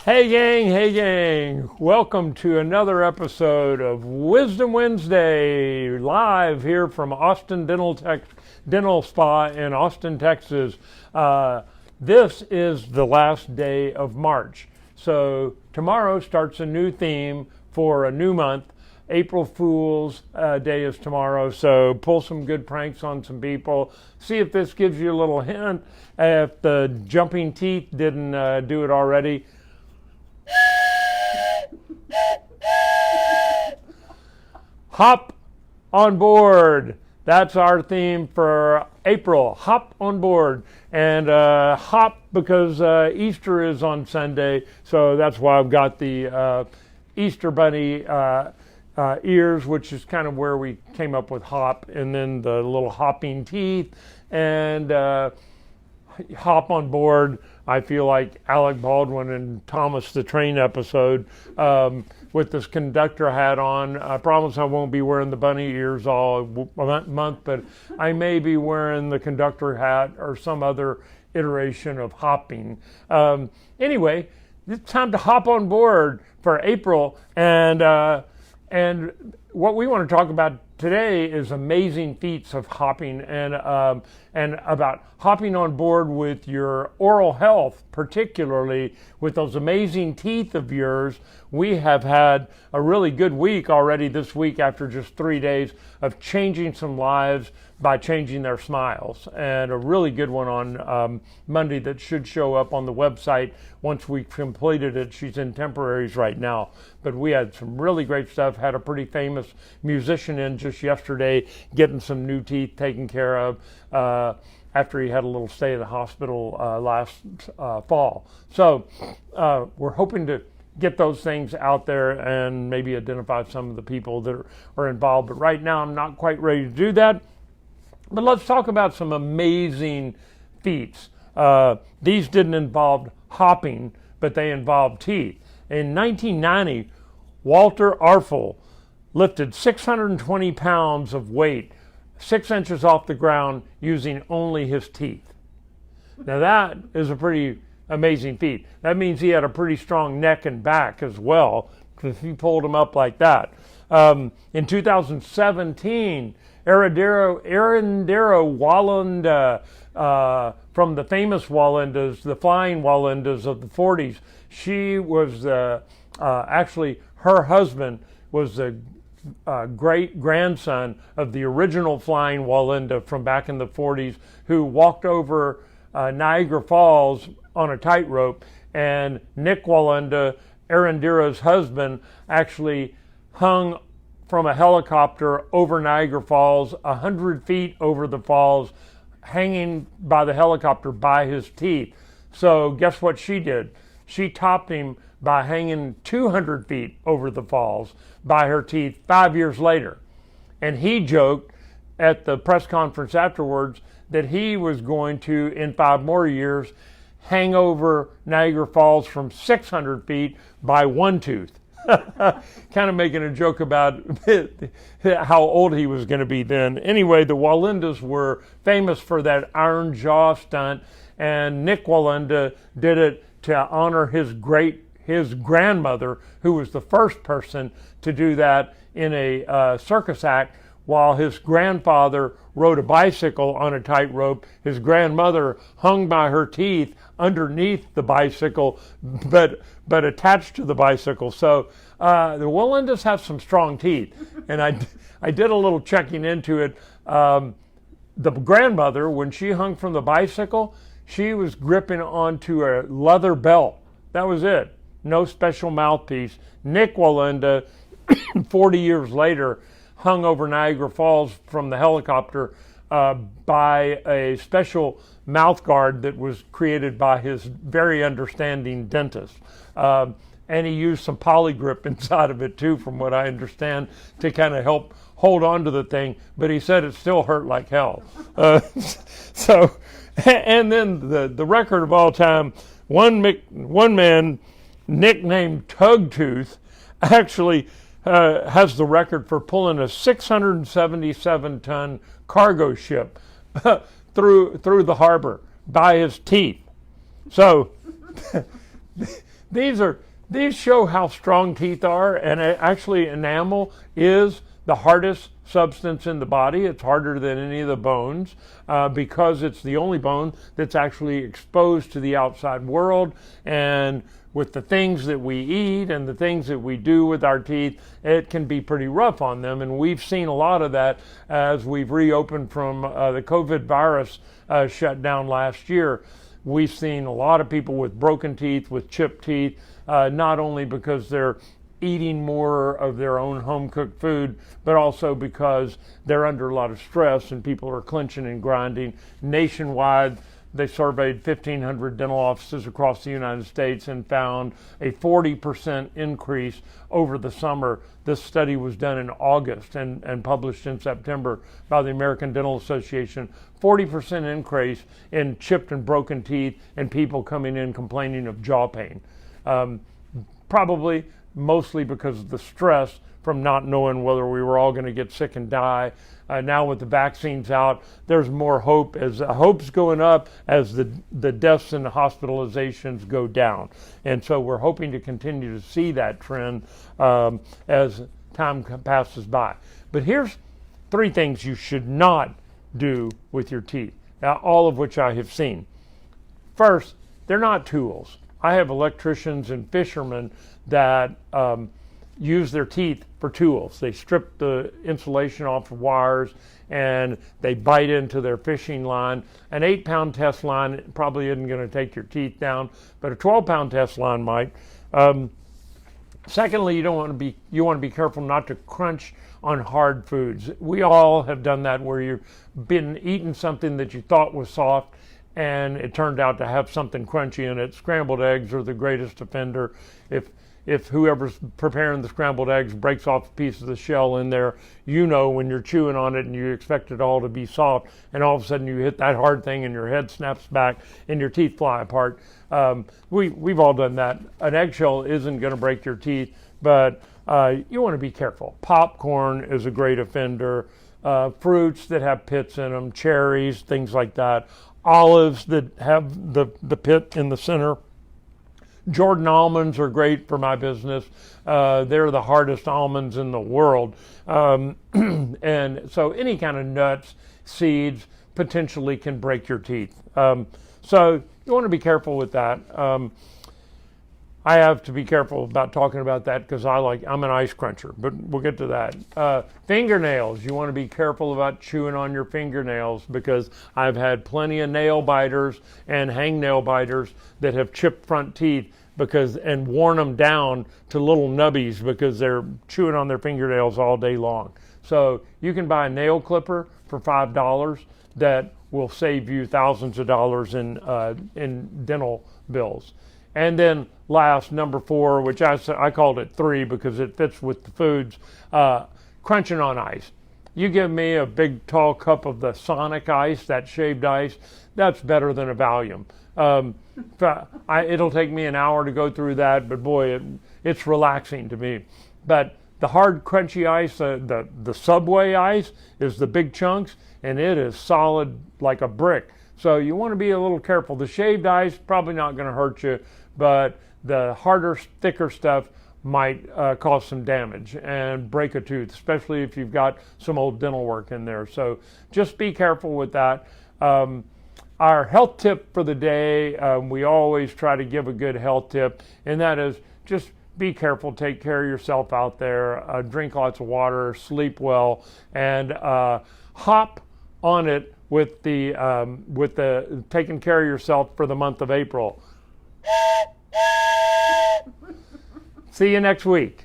Hey gang, welcome to another episode of Wisdom Wednesday, live here from Austin Dental Spa in Austin, Texas. This is the last day of March, so tomorrow starts a new theme for a new month. April Fool's Day is tomorrow, so pull some good pranks on some people. See if this gives you a little hint. If the jumping teeth didn't do it already, hop on board. That's our theme for April. Hop on board. And hop because Easter is on Sunday, so that's why I've got the Easter bunny ears, which is kind of where we came up with hop, and then the little hopping teeth, and hop on board. I feel like Alec Baldwin and Thomas the Train episode with this conductor hat on. I promise I won't be wearing the bunny ears all month, but I may be wearing the conductor hat or some other iteration of hopping. Anyway, it's time to hop on board for April, and what we want to talk about today is amazing feats of hopping and about hopping on board with your oral health, particularly with those amazing teeth of yours. We have had a really good week already this week after just 3 days of changing some lives by changing their smiles, and a really good one on Monday that should show up on the website once we've completed it. She's in temporaries right now, but we had some really great stuff. Had a pretty famous musician in just yesterday getting some new teeth taken care of after he had a little stay in the hospital last fall. So we're hoping to get those things out there and maybe identify some of the people that are involved, but right now I'm not quite ready to do that. But let's talk about some amazing feats. These didn't involve hopping, but they involved teeth. In 1990, Walter Arfel lifted 620 pounds of weight 6 inches off the ground using only his teeth. Now that is a pretty amazing feat. That means he had a pretty strong neck and back as well, because he pulled him up like that. In 2017, Arundhara Walenda, from the famous Walendas, the flying Walendas of the 40s, she was actually, her husband was the great grandson of the original flying Walenda from back in the 40s, who walked over Niagara Falls on a tightrope, and Nick Walenda, Arundhara's husband, actually hung from a helicopter over Niagara Falls, 100 feet over the falls, hanging by the helicopter by his teeth. So guess what she did? She topped him by hanging 200 feet over the falls by her teeth 5 years later. And he joked at the press conference afterwards that he was going to, in 5 more years, hang over Niagara Falls from 600 feet by one tooth. Kind of making a joke about how old he was going to be then. Anyway, the Walendas were famous for that iron jaw stunt, and Nick Walenda did it to honor his grandmother, who was the first person to do that in a circus act, while his grandfather rode a bicycle on a tightrope. His grandmother hung by her teeth underneath the bicycle, but attached to the bicycle. So the Walendas have some strong teeth, and I did a little checking into it. The grandmother, when she hung from the bicycle, she was gripping onto a leather belt. That was it. No special mouthpiece. Nick Walenda, 40 years later, hung over Niagara Falls from the helicopter by a special mouth guard that was created by his very understanding dentist. And he used some polygrip inside of it too, from what I understand, to kind of help hold on to the thing, but he said it still hurt like hell. And then the record of all time, one man nicknamed Tugtooth actually has the record for pulling a 677-ton cargo ship through the harbor by his teeth. So These show how strong teeth are, and actually enamel is the hardest substance in the body. It's harder than any of the bones because it's the only bone that's actually exposed to the outside world. And with the things that we eat and the things that we do with our teeth, it can be pretty rough on them. And we've seen a lot of that as we've reopened from the COVID virus shutdown last year. We've seen a lot of people with broken teeth, with chipped teeth, not only because they're eating more of their own home-cooked food, but also because they're under a lot of stress and people are clenching and grinding. Nationwide, they surveyed 1,500 dental offices across the United States and found a 40% increase over the summer. This study was done in August and published in September by the American Dental Association. 40% increase in chipped and broken teeth and people coming in complaining of jaw pain. Probably mostly because of the stress from not knowing whether we were all going to get sick and die. Now with the vaccines out, there's more hope. As hope's going up, as the deaths and the hospitalizations go down. And so we're hoping to continue to see that trend as time passes by. But here's 3 things you should not do with your teeth, all of which I have seen. First, they're not tools. I have electricians and fishermen that use their teeth for tools. They strip the insulation off of wires and they bite into their fishing line. An 8-pound test line probably isn't going to take your teeth down, but a 12-pound test line might. Secondly, you want to be careful not to crunch on hard foods. We all have done that where you've been eating something that you thought was soft and it turned out to have something crunchy in it. Scrambled eggs are the greatest offender. If whoever's preparing the scrambled eggs breaks off a piece of the shell in there, you know when you're chewing on it and you expect it all to be soft, and all of a sudden you hit that hard thing and your head snaps back and your teeth fly apart. We've all done that. An eggshell isn't going to break your teeth, but you want to be careful. Popcorn is a great offender. Fruits that have pits in them, cherries, things like that. Olives that have the pit in the center. Jordan almonds are great for my business. They're the hardest almonds in the world. And so any kind of nuts, seeds, potentially can break your teeth. So you want to be careful with that. I have to be careful about talking about that because I'm an ice cruncher, but we'll get to that. Fingernails, you want to be careful about chewing on your fingernails because I've had plenty of nail biters and hangnail biters that have chipped front teeth and worn them down to little nubbies because they're chewing on their fingernails all day long. So you can buy a nail clipper for $5 that will save you thousands of dollars in dental bills. And then last, number 4, which I called it 3 because it fits with the foods, crunching on ice. You give me a big tall cup of the Sonic ice, that shaved ice, that's better than a Valium. It'll take me an hour to go through that, but boy, it's relaxing to me. But the hard crunchy ice, the Subway ice is the big chunks, and it is solid like a brick. So you want to be a little careful. The shaved ice, probably not going to hurt you, but the harder, thicker stuff might cause some damage and break a tooth, especially if you've got some old dental work in there. So just be careful with that. Our health tip for the day, we always try to give a good health tip, and that is just be careful, take care of yourself out there, drink lots of water, sleep well, and hop on it with the taking care of yourself for the month of April. See you next week.